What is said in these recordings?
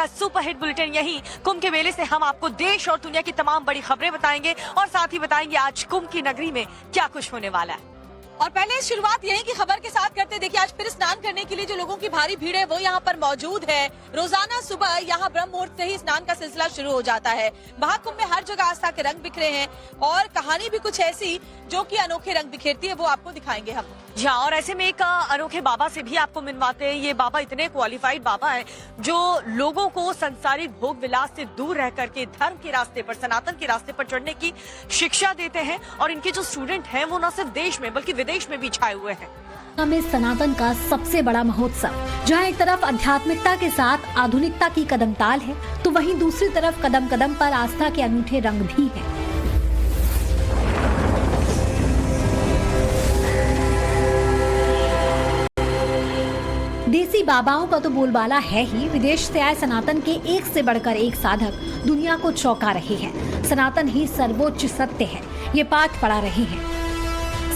का superhit bulletin. यही कुंभ के मेले से हम आपको देश और दुनिया की तमाम बड़ी खबरें बताएंगे और साथ ही बताएंगे आज कुंभ की नगरी में क्या कुछ होने वाला है। और पहले शुरुआत यही की खबर के साथ करते। देखिए, आज फिर स्नान करने के लिए जो लोगों की भारी भीड़ है वो यहाँ पर मौजूद है। रोजाना सुबह यहाँ ब्रह्म मुहूर्त से ही स्नान का सिलसिला शुरू हो जाता है। महाकुंभ में हर जगह आस्था के रंग बिखरे हैं और कहानी भी कुछ ऐसी जो कि अनोखे रंग बिखेरती है, वो आपको दिखाएंगे हम। जी हाँ, और ऐसे में एक अनोखे बाबा से भी आपको मिलवाते हैं। ये बाबा इतने क्वालिफाइड बाबा है जो लोगों को संसारिक भोग विलास से दूर रह करके धर्म के रास्ते पर, सनातन के रास्ते पर चढ़ने की शिक्षा देते हैं। और इनके जो स्टूडेंट हैं वो न सिर्फ देश में बल्कि विदेश में भी छाए हुए हैं। में सनातन का सबसे बड़ा महोत्सव, जहां एक तरफ आध्यात्मिकता के साथ आधुनिकता की कदमताल है, तो वहीं दूसरी तरफ कदम कदम पर आस्था के अनूठे रंग भी हैं। देसी बाबाओं का तो बोलबाला है ही। विदेश से आए सनातन के एक से बढ़कर एक साधक दुनिया को चौंका रहे हैं। सनातन ही सर्वोच्च सत्य है, ये पाठ पढ़ा रहे हैं।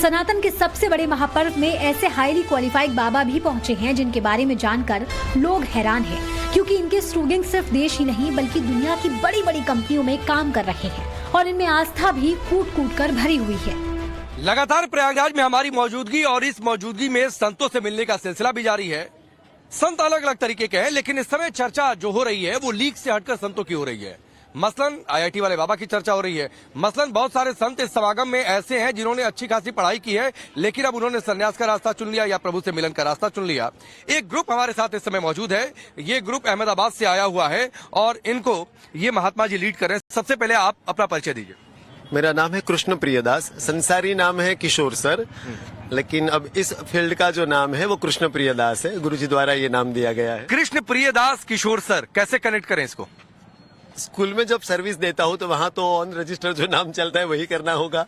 सनातन के सबसे बड़े महापर्व में ऐसे हाईली क्वालिफाइड बाबा भी पहुंचे हैं जिनके बारे में जानकर लोग हैरान हैं, क्योंकि इनके स्टूडेंट सिर्फ देश ही नहीं बल्कि दुनिया की बड़ी बड़ी कंपनियों में काम कर रहे हैं और इनमें आस्था भी कूट कूट कर भरी हुई है। लगातार प्रयागराज में हमारी मौजूदगी और इस मौजूदगी में संतों से मिलने का सिलसिला भी जारी है। संत अलग अलग तरीके के हैं, लेकिन इस समय चर्चा जो हो रही है वो लीग से हटकर संतों की हो रही है। मसलन आईआईटी वाले बाबा की चर्चा हो रही है। मसलन बहुत सारे संत इस समागम में ऐसे हैं जिन्होंने अच्छी खासी पढ़ाई की है, लेकिन अब उन्होंने संन्यास का रास्ता चुन लिया या प्रभु से मिलन का रास्ता चुन लिया। एक ग्रुप हमारे साथ इस समय मौजूद है। ये ग्रुप अहमदाबाद से आया हुआ है और इनको ये महात्मा जी लीड कर रहे हैं। सबसे पहले आप अपना परिचय दीजिए। मेरा नाम है कृष्ण प्रियदास, संसारी नाम है किशोर सर, लेकिन अब इस फील्ड का जो नाम है वो कृष्ण प्रियदास है। गुरुजी द्वारा ये नाम दिया गया है। कृष्ण प्रियदास किशोर सर, कैसे कनेक्ट करें इसको? स्कूल में जब सर्विस देता हूँ तो वहाँ तो ऑन रजिस्टर जो नाम चलता है वही करना होगा,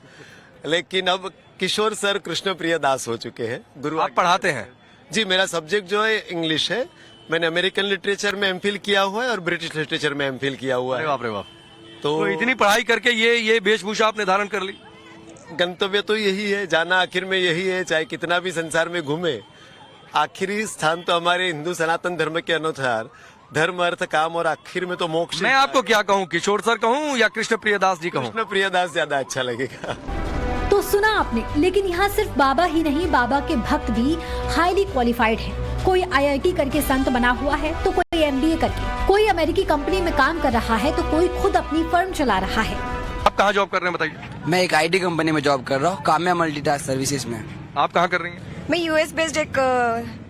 लेकिन अब किशोर सर कृष्ण प्रियदास हो चुके हैं। गुरु आप पढ़ाते हैं? जी, मेरा सब्जेक्ट जो है इंग्लिश है। मैंने अमेरिकन लिटरेचर में एमफिल किया हुआ है और ब्रिटिश लिटरेचर में एमफिल किया हुआ है। बाप रे बाप। तो इतनी पढ़ाई करके ये वेशभूषा आपने धारण कर ली? गंतव्य तो यही है, जाना आखिर में यही है। चाहे कितना भी संसार में घूमे, आखिरी स्थान तो हमारे हिंदू सनातन धर्म के अनुसार धर्म, अर्थ, काम और आखिर में तो मोक्ष। मैं आपको क्या कहूँ, किशोर सर कहूँ या कृष्ण प्रियदास जी कहूँ? कृष्ण प्रियदास ज्यादा अच्छा लगेगा। तो सुना आपने, लेकिन यहाँ सिर्फ बाबा ही नहीं, बाबा के भक्त भी हाईली क्वालिफाइड हैं। कोई आईआईटी करके संत बना हुआ है तो कोई एमबीए करके, कोई अमेरिकी कंपनी में काम कर रहा है तो कोई खुद अपनी फर्म चला रहा है। आप कहाँ जॉब कर रहे हैं बताइए? मैं एक आईटी कंपनी में जॉब कर रहा हूँ, काम्या मल्टीटास्क सर्विसेज में। आप कहाँ कर रही हैं? मैं यूएस बेस्ड एक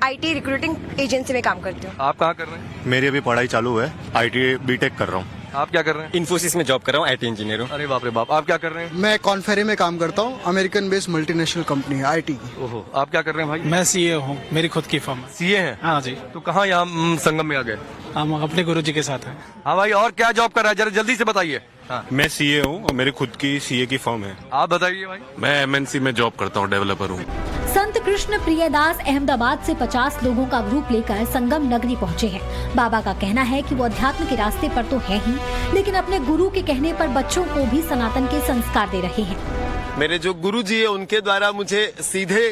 आईटी रिक्रूटिंग एजेंसी में काम करती हूँ। आप कहाँ कर रहे हैं? मेरी अभी पढ़ाई चालू है, आईटी बीटेक कर रहा हूँ। आप क्या कर रहे हैं? इन्फोसिस में जॉब कर रहा हूँ, आईटी इंजीनियर हूँ। अरे बाप रे बाप। आप क्या कर रहे हैं? मैं कॉन्फेरी में काम करता हूँ, अमेरिकन बेस्ड मल्टीनेशनल कंपनी है आईटी की। ओहो, आप क्या कर रहे हैं भाई? मैं सीए हूँ, मेरी खुद की फर्म है। सीए हैं? हाँ जी। तो कहाँ यहाँ संगम में आ गए? हम अपने गुरुजी के साथ हैं। हाँ भाई, और क्या जॉब कर रहा है, जरा जल्दी से बताइए। हाँ। मैं सीए हूँ और मेरी खुद की सीए की फर्म है। आप बताइए भाई। मैं एमएनसी में जॉब करता हूँ, डेवलपर हूँ। संत कृष्ण प्रियदास अहमदाबाद से 50 लोगों का ग्रुप लेकर संगम नगरी पहुंचे हैं। बाबा का कहना है कि वो अध्यात्म के रास्ते पर तो है ही, लेकिन अपने गुरु के कहने पर बच्चों को भी सनातन के संस्कार दे रहे हैं। मेरे जो गुरु जी है उनके द्वारा मुझे सीधे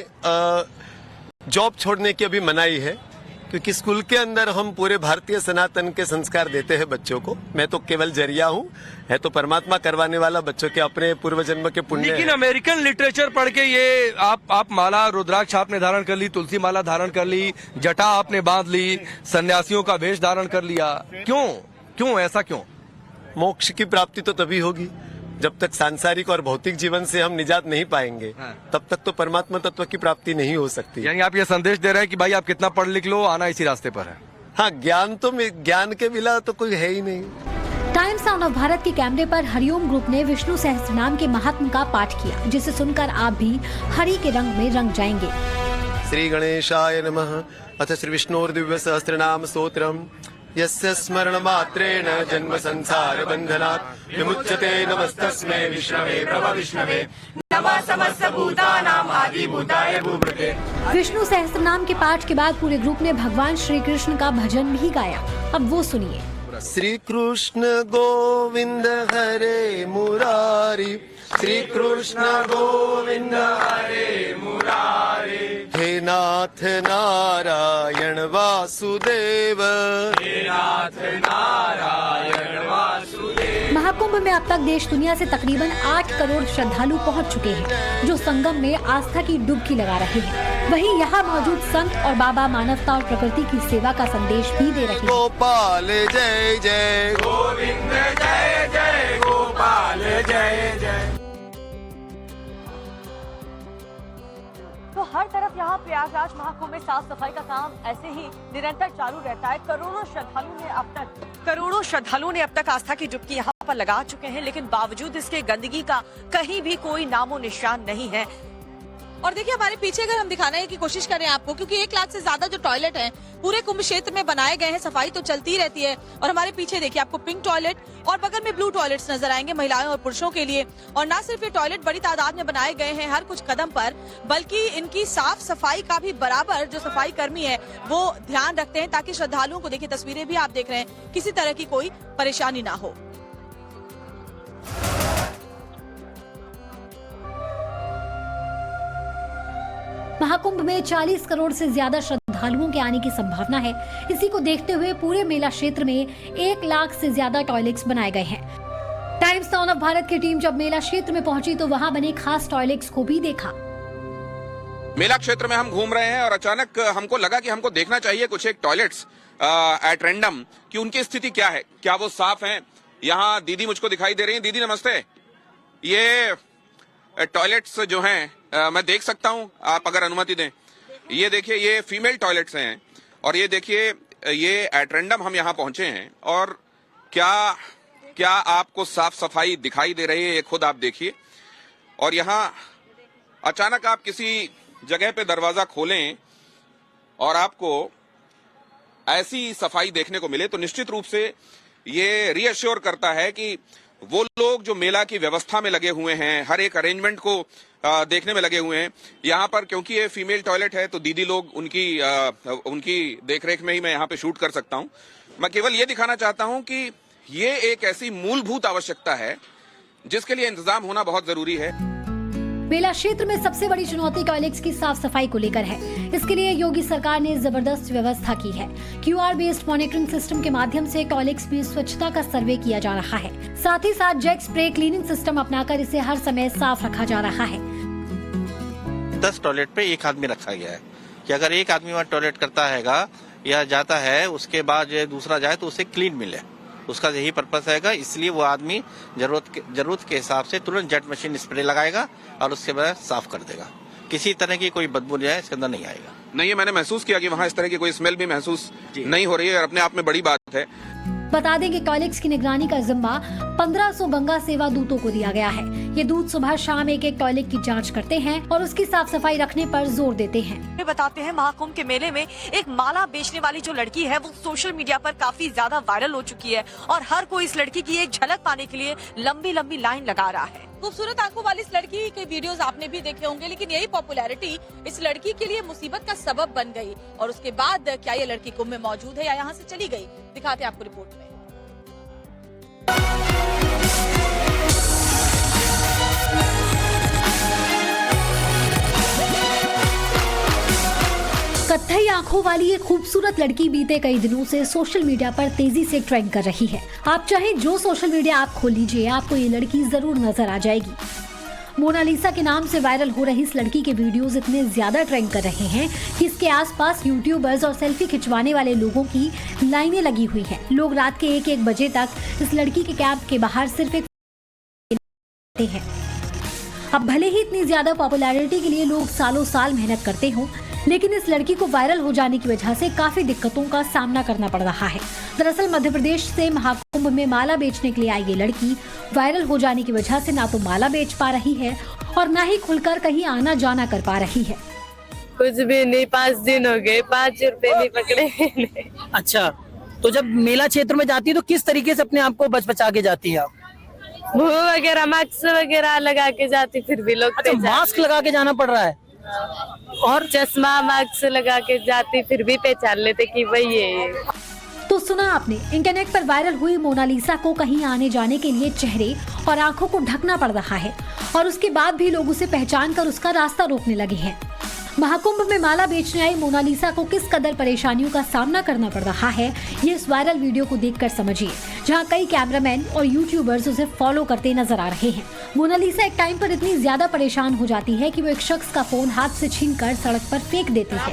जॉब छोड़ने की अभी मनाही है, क्योंकि स्कूल के अंदर हम पूरे भारतीय सनातन के संस्कार देते हैं बच्चों को। मैं तो केवल जरिया हूँ, है तो परमात्मा करवाने वाला बच्चों के अपने पूर्व जन्म के पुण्य। लेकिन अमेरिकन लिटरेचर पढ़ के ये आप माला, रुद्राक्ष आपने धारण कर ली, तुलसी माला धारण कर ली, जटा आपने बांध ली, सन्यासियों का वेश धारण कर लिया, क्यों ऐसा क्यों? मोक्ष की प्राप्ति तो तभी होगी जब तक सांसारिक और भौतिक जीवन से हम निजात नहीं पाएंगे। हाँ। तब तक तो परमात्मा तत्व की प्राप्ति नहीं हो सकती। यानी आप ये संदेश दे रहे हैं कि भाई आप कितना पढ़ लिख लो, आना इसी रास्ते पर है। हाँ, ज्ञान के बिना तो कोई है ही नहीं। टाइम्स ऑफ भारत के कैमरे पर हरिओम ग्रुप ने विष्णु सहस्त्रनाम के महात्म का पाठ किया, जिसे सुनकर आप भी हरि के रंग में रंग जाएंगे। श्री गणेशाय नमः। अथ श्री विष्णुर्दिव्य सहस्त्रनाम स्तोत्रम यस्य स्मरण मात्रेण जन्म संसार बंधनात् विमुच्यते। नमस्तस्मै विष्णवे प्रभ विष्णवे नमः समस्त भूतानां आदि भूताय भूभृते। विष्णु सहस्त्रनाम के पाठ के बाद पूरे ग्रुप ने भगवान श्री कृष्ण का भजन भी गाया। अब वो सुनिए। श्री कृष्ण गोविंद हरे मुरारी, श्री कृष्ण गोविंद हरे मुरारी। हे नाथ नारायण वासुदेव, हे नाथ नारायण में अब तक देश दुनिया से तकरीबन 8 करोड़ श्रद्धालु पहुंच चुके हैं, जो संगम में आस्था की डुबकी लगा रहे हैं। वहीं यहाँ मौजूद संत और बाबा मानवता और प्रकृति की सेवा का संदेश भी दे रहे हैं। गोपाल जय जय गोविंद जय जय गोपाल जय जय। तो हर तरफ यहाँ प्रयागराज महाकुंभ में साफ सफाई का काम ऐसे ही निरंतर चालू रहता है। करोड़ों श्रद्धालुओं ने अब तक आस्था की डुबकी यहाँ पर लगा चुके हैं, लेकिन बावजूद इसके गंदगी का कहीं भी कोई नामो निशान नहीं है। और देखिए हमारे पीछे अगर हम दिखाने की कोशिश करें आपको, क्योंकि 1 लाख से ज्यादा जो टॉयलेट हैं पूरे कुंभ क्षेत्र में बनाए गए हैं, सफाई तो चलती रहती है। और हमारे पीछे देखिए आपको पिंक टॉयलेट और बगल में ब्लू टॉयलेट्स नजर आएंगे महिलाओं और पुरुषों के लिए। और न सिर्फ ये टॉयलेट बड़ी तादाद में बनाए गए हैं हर कुछ कदम पर, बल्कि इनकी साफ सफाई का भी बराबर जो सफाई कर्मी है वो ध्यान रखते हैं, ताकि श्रद्धालुओं को, देखिए तस्वीरें भी आप देख रहे हैं, किसी तरह की कोई परेशानी ना हो। महाकुंभ में 40 करोड़ से ज्यादा श्रद्धालुओं के आने की संभावना है। इसी को देखते हुए पूरे मेला क्षेत्र में 1 लाख से ज्यादा टॉयलेट्स बनाए गए हैं। टाइम्स नाउ ऑफ भारत की टीम जब मेला क्षेत्र में पहुंची तो वहां बने खास टॉयलेट्स को भी देखा। मेला क्षेत्र में हम घूम रहे हैं और अचानक हमको लगा कि हमको देखना चाहिए कुछ एक टॉयलेट्स एट रैंडम कि उनकी स्थिति क्या है, क्या वो साफ हैं। यहाँ दीदी मुझको दिखाई दे रही है। दीदी नमस्ते। ये टॉयलेट्स जो हैं मैं देख सकता हूं, आप अगर अनुमति दें। ये देखिए ये फीमेल टॉयलेट्स हैं और ये देखिए ये एट रैंडम हम यहाँ पहुंचे हैं। और क्या आपको साफ सफाई दिखाई दे रही है, ये खुद आप देखिए। और यहाँ अचानक आप किसी जगह पे दरवाजा खोलें और आपको ऐसी सफाई देखने को मिले तो निश्चित रूप से ये रीअश्योर करता है कि वो लोग जो मेला की व्यवस्था में लगे हुए हैं, हर एक अरेंजमेंट को देखने में लगे हुए हैं यहाँ पर, क्योंकि ये फीमेल टॉयलेट है तो दीदी लोग उनकी देखरेख में ही मैं यहाँ पे शूट कर सकता हूँ। मैं केवल ये दिखाना चाहता हूँ कि ये एक ऐसी मूलभूत आवश्यकता है जिसके लिए इंतजाम होना बहुत जरूरी है। मेला क्षेत्र में सबसे बड़ी चुनौती टॉयलेट्स की साफ सफाई को लेकर है। इसके लिए योगी सरकार ने जबरदस्त व्यवस्था की है। QR बेस्ड मॉनिटरिंग सिस्टम के माध्यम से टॉयलेट्स में स्वच्छता का सर्वे किया जा रहा है। साथ ही साथ जेट स्प्रे क्लीनिंग सिस्टम अपनाकर इसे हर समय साफ रखा जा रहा है। 10 टॉयलेट पे 1 आदमी रखा गया है कि अगर एक आदमी वहाँ टॉयलेट करता है या जाता है, उसके बाद दूसरा जाए तो उसे क्लीन मिले। उसका यही पर्पस है, इसलिए वो आदमी जरूरत के हिसाब से तुरंत जेट मशीन स्प्रे लगाएगा और उसके बाद साफ कर देगा। किसी तरह की कोई बदबू जो है इसके अंदर नहीं आएगा। नहीं, ये मैंने महसूस किया कि वहाँ इस तरह की कोई स्मेल भी महसूस नहीं हो रही है और अपने आप में बड़ी बात है। बता दें कि टॉयलेट्स की निगरानी का जिम्मा 1500 गंगा सेवा दूतों को दिया गया है। ये दूत सुबह शाम एक टॉयलेट की जांच करते हैं और उसकी साफ सफाई रखने पर जोर देते हैं। बताते हैं महाकुंभ के मेले में एक माला बेचने वाली जो लड़की है वो सोशल मीडिया पर काफी ज्यादा वायरल हो चुकी है और हर कोई इस लड़की की एक झलक पाने के लिए लंबी लंबी लाइन लगा रहा है। खूबसूरत आंखों वाली इस लड़की के वीडियोस आपने भी देखे होंगे, लेकिन यही पॉपुलैरिटी इस लड़की के लिए मुसीबत का सबब बन गई। और उसके बाद क्या ये लड़की कुंभ में मौजूद है या यहाँ से चली गई, दिखाते हैं आपको रिपोर्ट में। कत्थई आंखों वाली एक खूबसूरत लड़की बीते कई दिनों से सोशल मीडिया पर तेजी से ट्रेंड कर रही है। आप चाहे जो सोशल मीडिया ऐप खोल लीजिए, आपको ये लड़की जरूर नजर आ जाएगी। मोनालिसा के नाम से वायरल हो रही इस लड़की के वीडियोस इतने ज्यादा ट्रेंड कर रहे हैं कि इसके आसपास यूट्यूबर्स और सेल्फी खिंचवाने वाले लोगों की लाइनें लगी हुई हैं। लोग रात के 1-1 बजे तक इस लड़की के कैंप के बाहर सिर्फ एक हैं। अब भले ही इतनी ज्यादा पॉपुलैरिटी के लिए लोग सालों साल मेहनत करते हों, लेकिन इस लड़की को वायरल हो जाने की वजह से काफी दिक्कतों का सामना करना पड़ रहा है। दरअसल मध्य प्रदेश से महाकुंभ में माला बेचने के लिए आई ये लड़की वायरल हो जाने की वजह से ना तो माला बेच पा रही है और ना ही खुलकर कहीं आना जाना कर पा रही है। कुछ भी नहीं, 5 दिन हो गए, 5 रुपए नहीं पकड़े। अच्छा, तो जब मेला क्षेत्र में जाती है तो किस तरीके से अपने आप को बचा के जाती है आप? मुँह वगैरह मास्क वगैरह लगा के जाती, फिर भी लोग अच्छा, मास्क लगा के जाना पड़ रहा है और चश्मा मास्क लगा के जाती, फिर भी पहचान लेते कि वही है। तो सुना आपने, इंटरनेट पर वायरल हुई मोनालिसा को कहीं आने जाने के लिए चेहरे और आंखों को ढकना पड़ रहा है और उसके बाद भी लोग उसे पहचान कर उसका रास्ता रोकने लगे हैं। महाकुंभ में माला बेचने आई मोनालिसा को किस कदर परेशानियों का सामना करना पड़ रहा है, ये इस वायरल वीडियो को देखकर समझिए, जहां कई कैमरामैन और यूट्यूबर्स उसे फॉलो करते नजर आ रहे हैं। मोनालिसा एक टाइम पर इतनी ज्यादा परेशान हो जाती है कि वो एक शख्स का फोन हाथ से छीनकर सड़क पर फेंक देती है।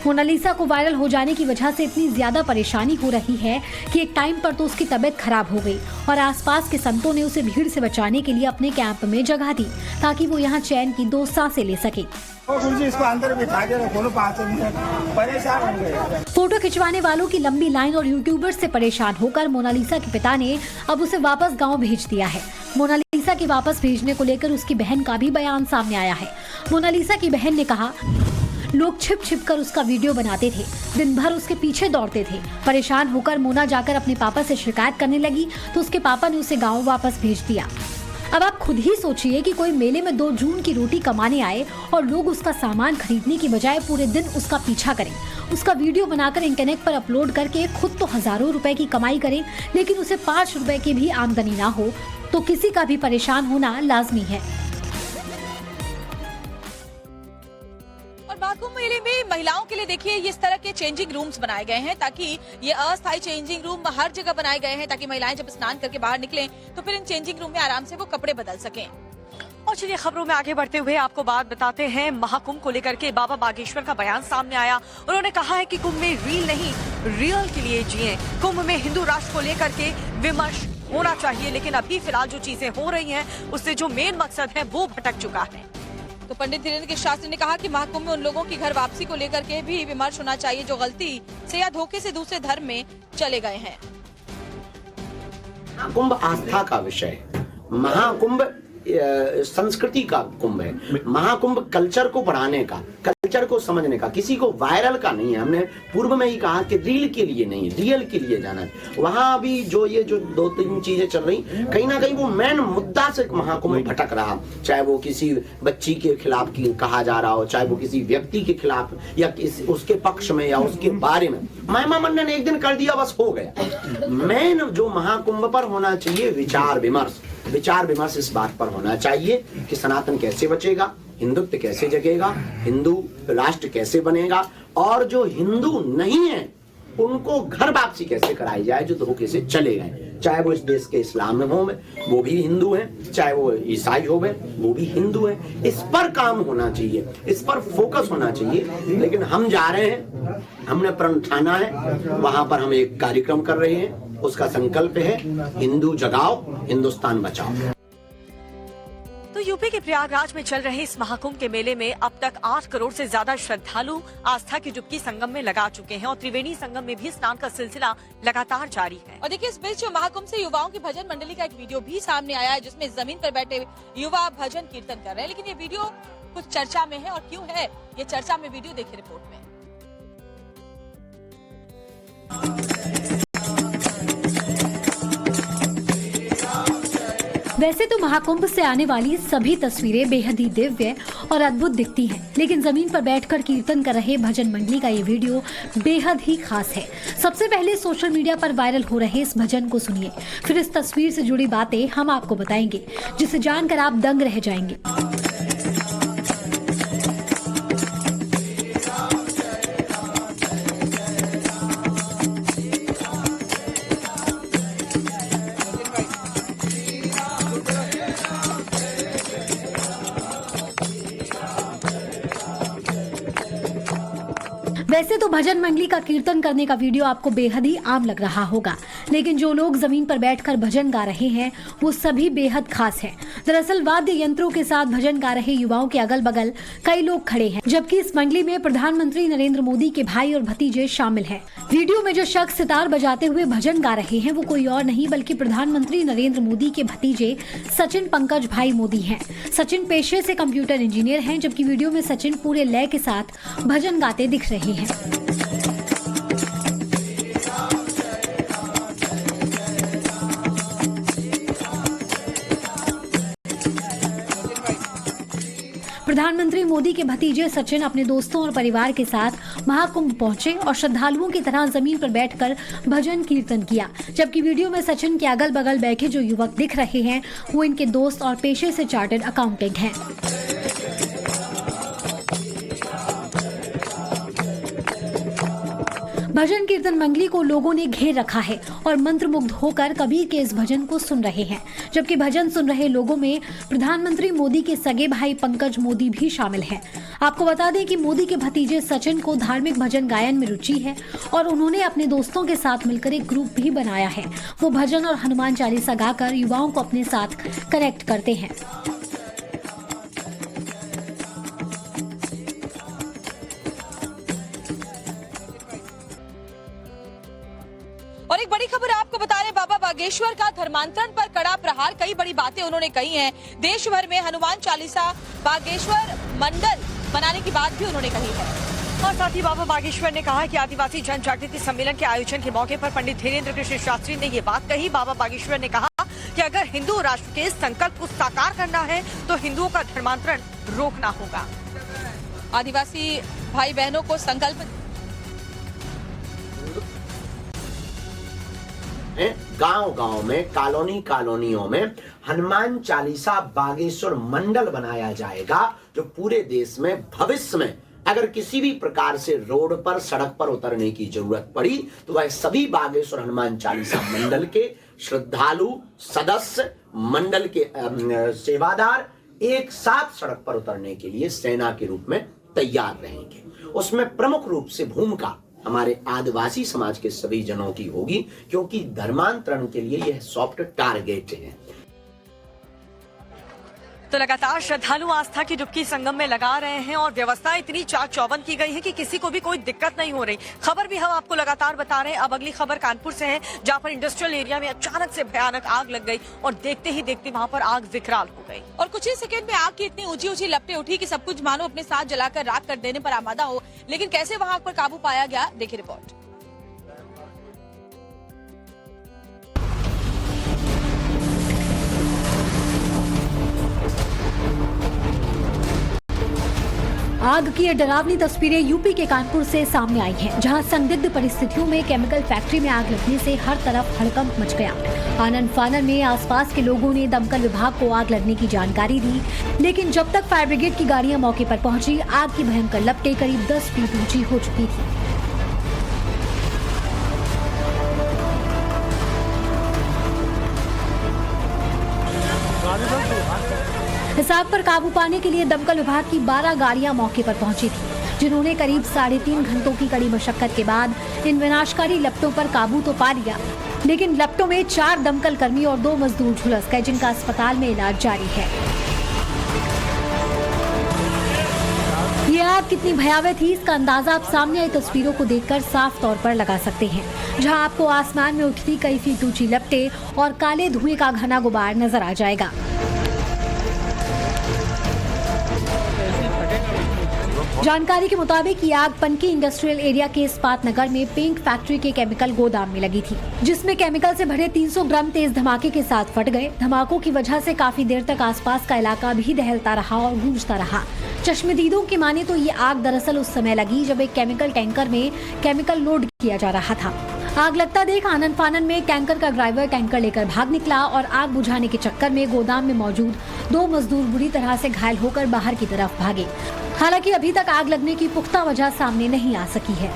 मोनालिसा को वायरल हो जाने की वजह से इतनी ज्यादा परेशानी हो रही है कि एक टाइम पर तो उसकी तबीयत खराब हो गई और आसपास के संतों ने उसे भीड़ से बचाने के लिए अपने कैंप में जगह दी ताकि वो यहाँ चैन की 2 सांसें ले सके। इसको अंदर बिठा के रखो ना 5 मिनट, परेशान हो गए। फोटो खिंचवाने वालों की लंबी लाइन और यूट्यूबर्स से परेशान होकर मोनालिसा के पिता ने अब उसे वापस गांव भेज दिया है। मोनालिसा के वापस भेजने को लेकर उसकी बहन का भी बयान सामने आया है। मोनालिसा की बहन ने कहा, लोग छिप छिप कर उसका वीडियो बनाते थे, दिन भर उसके पीछे दौड़ते थे। परेशान होकर मोना जाकर अपने पापा से शिकायत करने लगी तो उसके पापा ने उसे गांव वापस भेज दिया। अब आप खुद ही सोचिए कि कोई मेले में 2 जून की रोटी कमाने आए और लोग उसका सामान खरीदने की बजाय पूरे दिन उसका पीछा करें, उसका वीडियो बनाकर इंटरनेट पर अपलोड करके खुद तो हजारों रुपए की कमाई करें, लेकिन उसे 5 रुपए की भी आमदनी ना हो, तो किसी का भी परेशान होना लाजमी है। महाकुंभ मेले में महिलाओं के लिए देखिए इस तरह के चेंजिंग रूम्स बनाए गए हैं, ताकि ये अस्थायी चेंजिंग रूम हर जगह बनाए गए हैं ताकि महिलाएं जब स्नान करके बाहर निकलें तो फिर इन चेंजिंग रूम में आराम से वो कपड़े बदल सकें। और चलिए खबरों में आगे बढ़ते हुए आपको बात बताते हैं। महाकुंभ को लेकर के बाबा बागेश्वर का बयान सामने आया। उन्होंने कहा है कि कुंभ में रील नहीं, रियल के लिए जिए। कुंभ में हिंदू राष्ट्र को लेकर के विमर्श होना चाहिए, लेकिन अभी फिलहाल जो चीजें हो रही हैं उससे जो मेन मकसद है वो भटक चुका है। तो पंडित धीरेन्द्र के शास्त्री ने कहा कि महाकुंभ में उन लोगों की घर वापसी को लेकर के भी विमर्श होना चाहिए जो गलती से या धोखे से दूसरे धर्म में चले गए हैं। महाकुंभ आस्था का विषय, महाकुंभ संस्कृति का कुंभ है, महाकुंभ कल्चर को बढ़ाने का, कल्चर को समझने का, किसी को वायरल का नहीं है। हमने पूर्व में ही कहा कि रील के लिए नहीं, रियल के लिए जाना है। वहां अभी जो 2-3 चीजें चल रही, कहीं ना कहीं वो मेन मुद्दा से महाकुंभ भटक रहा, चाहे वो किसी बच्ची के खिलाफ कहा जा रहा हो, चाहे वो किसी व्यक्ति के खिलाफ या उसके पक्ष में या उसके बारे में। महिमा मंडन ने एक दिन कर दिया, बस हो गया। मेन जो महाकुंभ पर होना चाहिए विचार विमर्श इस बात पर होना चाहिए कि सनातन कैसे बचेगा, हिंदुत्व कैसे जगेगा, हिंदू राष्ट्र कैसे बनेगा, और जो हिंदू नहीं है उनको घर वापसी कैसे कराई जाए जो धोखे से चले गए। चाहे वो इस देश के इस्लाम में हो, वो भी हिंदू हैं, चाहे वो ईसाई हो, वो भी हिंदू हैं। इस पर काम होना चाहिए, इस पर फोकस होना चाहिए। लेकिन हम जा रहे हैं, हमने प्रण ठाना है, वहां पर हम एक कार्यक्रम कर रहे हैं, उसका संकल्प है हिंदू जगाओ, हिंदुस्तान बचाओ। तो यूपी के प्रयागराज में चल रहे इस महाकुंभ के मेले में अब तक 8 करोड़ से ज्यादा श्रद्धालु आस्था की डुबकी संगम में लगा चुके हैं और त्रिवेणी संगम में भी स्नान का सिलसिला लगातार जारी है। और देखिए इस बीच महाकुंभ से युवाओं की भजन मंडली का एक वीडियो भी सामने आया है जिसमें जमीन पर बैठे युवा भजन कीर्तन कर रहे हैं। लेकिन ये वीडियो कुछ चर्चा में है, और क्यों है ये चर्चा में, वीडियो देखिए रिपोर्ट में। वैसे तो महाकुंभ से आने वाली सभी तस्वीरें बेहद ही दिव्य और अद्भुत दिखती हैं, लेकिन जमीन पर बैठकर कीर्तन कर रहे भजन मंडली का ये वीडियो बेहद ही खास है। सबसे पहले सोशल मीडिया पर वायरल हो रहे इस भजन को सुनिए, फिर इस तस्वीर से जुड़ी बातें हम आपको बताएंगे जिसे जानकर आप दंग रह जाएंगे। वैसे तो भजन मंडली का कीर्तन करने का वीडियो आपको बेहद ही आम लग रहा होगा, लेकिन जो लोग जमीन पर बैठकर भजन गा रहे हैं वो सभी बेहद खास हैं। दरअसल वाद्य यंत्रों के साथ भजन गा रहे युवाओं के अगल बगल कई लोग खड़े हैं, जबकि इस मंडली में प्रधानमंत्री नरेंद्र मोदी के भाई और भतीजे शामिल हैं। वीडियो में जो शख्स सितार बजाते हुए भजन गा रहे हैं वो कोई और नहीं बल्कि प्रधानमंत्री नरेंद्र मोदी के भतीजे सचिन पंकज भाई मोदी हैं। सचिन पेशे से कंप्यूटर इंजीनियर हैं, जबकि वीडियो में सचिन पूरे लय के साथ भजन गाते दिख रहे हैं। प्रधानमंत्री मोदी के भतीजे सचिन अपने दोस्तों और परिवार के साथ महाकुंभ पहुंचे और श्रद्धालुओं की तरह जमीन पर बैठकर भजन कीर्तन किया, जबकि वीडियो में सचिन के अगल बगल बैठे जो युवक दिख रहे हैं वो इनके दोस्त और पेशे से चार्टर्ड अकाउंटेंट हैं। भजन कीर्तन मंडली को लोगों ने घेर रखा है और मंत्रमुग्ध होकर कबीर के इस भजन को सुन रहे हैं। जबकि भजन सुन रहे लोगों में प्रधानमंत्री मोदी के सगे भाई पंकज मोदी भी शामिल हैं। आपको बता दें कि मोदी के भतीजे सचिन को धार्मिक भजन गायन में रुचि है और उन्होंने अपने दोस्तों के साथ मिलकर एक ग्रुप भी बनाया है। वो भजन और हनुमान चालीसा गाकर युवाओं को अपने साथ कनेक्ट करते हैं। और एक बड़ी खबर आपको बता रहे, बाबा बागेश्वर का धर्मांतरण पर कड़ा प्रहार। कई बड़ी बातें उन्होंने कही हैं। देश भर में हनुमान चालीसा बागेश्वर मंडल बनाने की बात भी उन्होंने कही है। और साथ ही बाबा बागेश्वर ने कहा कि आदिवासी जन जागृति सम्मेलन के आयोजन के मौके पर पंडित धीरेन्द्र कृष्ण शास्त्री ने ये बात कही। बाबा बागेश्वर ने कहा कि अगर हिंदू राष्ट्र के संकल्प को साकार करना है तो हिंदुओं का धर्मांतरण रोकना होगा। आदिवासी भाई बहनों को संकल्प गांव-गांव में, कॉलोनियों में हनुमान चालीसा बागेश्वर मंडल बनाया जाएगा, जो पूरे देश में भविष्य में अगर किसी भी प्रकार से रोड पर, सड़क पर उतरने की जरूरत पड़ी तो वह सभी बागेश्वर हनुमान चालीसा मंडल के श्रद्धालु, सदस्य, मंडल के सेवादार एक साथ सड़क पर उतरने के लिए सेना के रूप में तैयार रहेंगे। उसमें प्रमुख रूप से भूमिका हमारे आदिवासी समाज के सभी जनों की होगी, क्योंकि धर्मांतरण के लिए यह सॉफ्ट टारगेट है। तो लगातार श्रद्धालु आस्था की डुबकी संगम में लगा रहे हैं और व्यवस्था इतनी चाक चौबंद की गई है कि किसी को भी कोई दिक्कत नहीं हो रही। खबर भी हम आपको लगातार बता रहे हैं। अब अगली खबर कानपुर से है, जहां पर इंडस्ट्रियल एरिया में अचानक से भयानक आग लग गई और देखते ही देखते वहां पर आग विकराल हो गई और कुछ ही सेकंड में आग की इतनी ऊंची ऊंची लपटें उठी कि सब कुछ मानो अपने साथ जलाकर राख कर देने पर आमादा हो। लेकिन कैसे वहां आग पर काबू पाया गया, देखिए रिपोर्ट। आग की ये डरावनी तस्वीरें यूपी के कानपुर से सामने आई हैं, जहां संदिग्ध परिस्थितियों में केमिकल फैक्ट्री में आग लगने से हर तरफ हड़कंप मच गया। आनन फानन में आसपास के लोगों ने दमकल विभाग को आग लगने की जानकारी दी, लेकिन जब तक फायर ब्रिगेड की गाड़ियां मौके पर पहुंची, आग की भयंकर लपटें करीब 10 फीट ऊंची हो चुकी थी। इस आग पर काबू पाने के लिए दमकल विभाग की 12 गाड़ियां मौके पर पहुंची थी, जिन्होंने करीब 3.5 घंटों की कड़ी मशक्कत के बाद इन विनाशकारी लपटों पर काबू तो पा लिया, लेकिन लपटों में 4 दमकल कर्मी और 2 मजदूर झुलस गए, जिनका अस्पताल में इलाज जारी है। ये आग कितनी भयावह थी, इसका अंदाजा आप सामने आई तस्वीरों को देखकर साफ तौर पर लगा सकते हैं, जहां आपको आसमान में उठती कई फीट ऊंची लपटें और काले धुएं का घना गुबार नजर आ जाएगा। जानकारी के मुताबिक ये आग पनकी इंडस्ट्रियल एरिया के इस्पात नगर में पेंट फैक्ट्री के केमिकल गोदाम में लगी थी, जिसमें केमिकल से भरे 300 ग्राम तेज धमाके के साथ फट गए। धमाकों की वजह से काफी देर तक आसपास का इलाका भी दहलता रहा और गूंजता रहा। चश्मदीदों की माने तो ये आग दरअसल उस समय लगी जब एक केमिकल टैंकर में केमिकल लोड किया जा रहा था। आग लगता देख आनन फानन में टैंकर का ड्राइवर टैंकर लेकर भाग निकला और आग बुझाने के चक्कर में गोदाम में मौजूद 2 मजदूर बुरी तरह से घायल होकर बाहर की तरफ भागे। हालांकि अभी तक आग लगने की पुख्ता वजह सामने नहीं आ सकी है।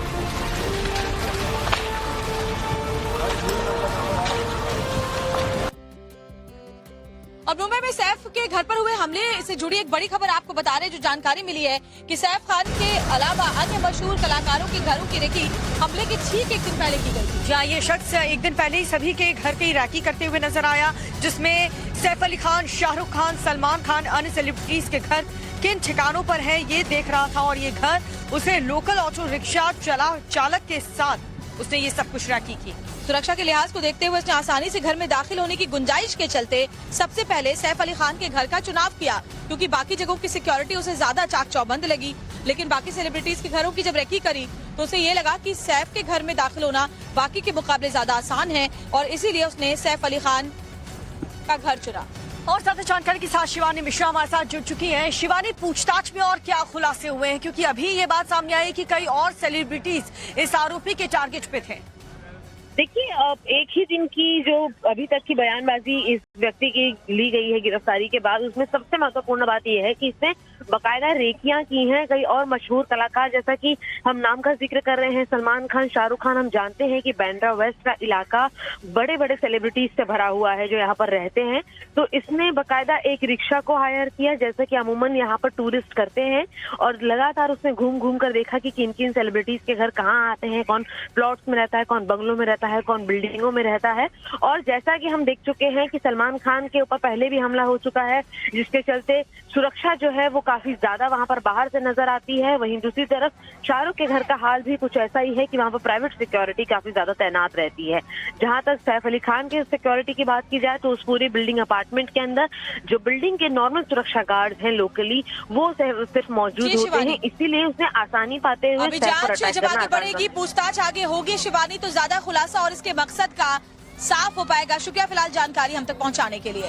अब मुंबई में सैफ के घर पर हुए हमले से जुड़ी एक बड़ी खबर आपको बता रहे हैं। जो जानकारी मिली है कि सैफ खान के अलावा अन्य मशहूर कलाकारों के घरों की रेकी हमले के ठीक 1 दिन पहले की गई थी, जहाँ ये शख्स 1 दिन पहले ही सभी के घर की रैकी करते हुए नजर आया, जिसमें सैफ अली खान, शाहरुख खान, सलमान खान, अन्य सेलिब्रिटीज के घर किन ठिकानों पर है ये देख रहा था और ये घर उसे लोकल ऑटो रिक्शा चालक के साथ उसने ये सब कुछ रैकी की। सुरक्षा के लिहाज को देखते हुए उसने आसानी से घर में दाखिल होने की गुंजाइश के चलते सबसे पहले सैफ अली खान के घर का चुनाव किया, क्योंकि बाकी जगहों की सिक्योरिटी उसे ज्यादा चाक चौबंद लगी। लेकिन बाकी सेलिब्रिटीज के घरों की जब रेकी करी तो उसे ये लगा कि सैफ के घर में दाखिल होना बाकी के मुकाबले ज्यादा आसान है और इसीलिए उसने सैफ अली खान का घर चुना। और ज्यादा जानकारी के साथ शिवानी मिश्रा हमारे साथ जुड़ चुकी हैं। शिवानी, पूछताछ में और क्या खुलासे हुए हैं, क्योंकि अभी ये बात सामने आई कि कई और सेलिब्रिटीज इस आरोपी के टारगेट पे थे। देखिए, एक ही दिन की जो अभी तक की बयानबाजी इस व्यक्ति की ली गई है गिरफ्तारी के बाद, उसमें सबसे महत्वपूर्ण बात यह है कि इसने बाकायदा रेकियां की हैं कई और मशहूर कलाकार, जैसा कि हम नाम का जिक्र कर रहे हैं सलमान खान, शाहरुख खान। हम जानते हैं कि बांद्रा वेस्ट का इलाका बड़े बड़े सेलिब्रिटीज से भरा हुआ है जो यहाँ पर रहते हैं। तो इसने बाकायदा एक रिक्शा को हायर किया, जैसा कि अमूमन यहाँ पर टूरिस्ट करते हैं, और लगातार उसने घूम घूम कर देखा कि किन किन सेलिब्रिटीज के घर कहाँ आते हैं, कौन प्लॉट्स में रहता है, कौन बंगलों में रहता है, कौन बिल्डिंगों में रहता है। और जैसा कि हम देख चुके हैं कि सलमान खान के ऊपर पहले भी हमला हो चुका है, जिसके चलते सुरक्षा जो है वो काफी ज्यादा वहां पर बाहर से नजर आती है। वहीं दूसरी तरफ शाहरुख के घर का हाल भी कुछ ऐसा ही है कि वहां पर प्राइवेट सिक्योरिटी काफी ज्यादा तैनात रहती है। जहां तक सैफ अली खान के सिक्योरिटी की बात की जाए तो उस पूरी बिल्डिंग अपार्टमेंट के अंदर जो बिल्डिंग के नॉर्मल सुरक्षा गार्ड हैं लोकली, वो सिर्फ मौजूद होते हैं, इसीलिए उसने आसानी पाते हुए अभी जांच जब आगे बढ़ेगी, पूछताछ आगे होगी शिवानी, तो ज्यादा खुलासा और इसके मकसद का साफ हो पाएगा। शुक्रिया फिलहाल जानकारी हम तक पहुंचाने के लिए।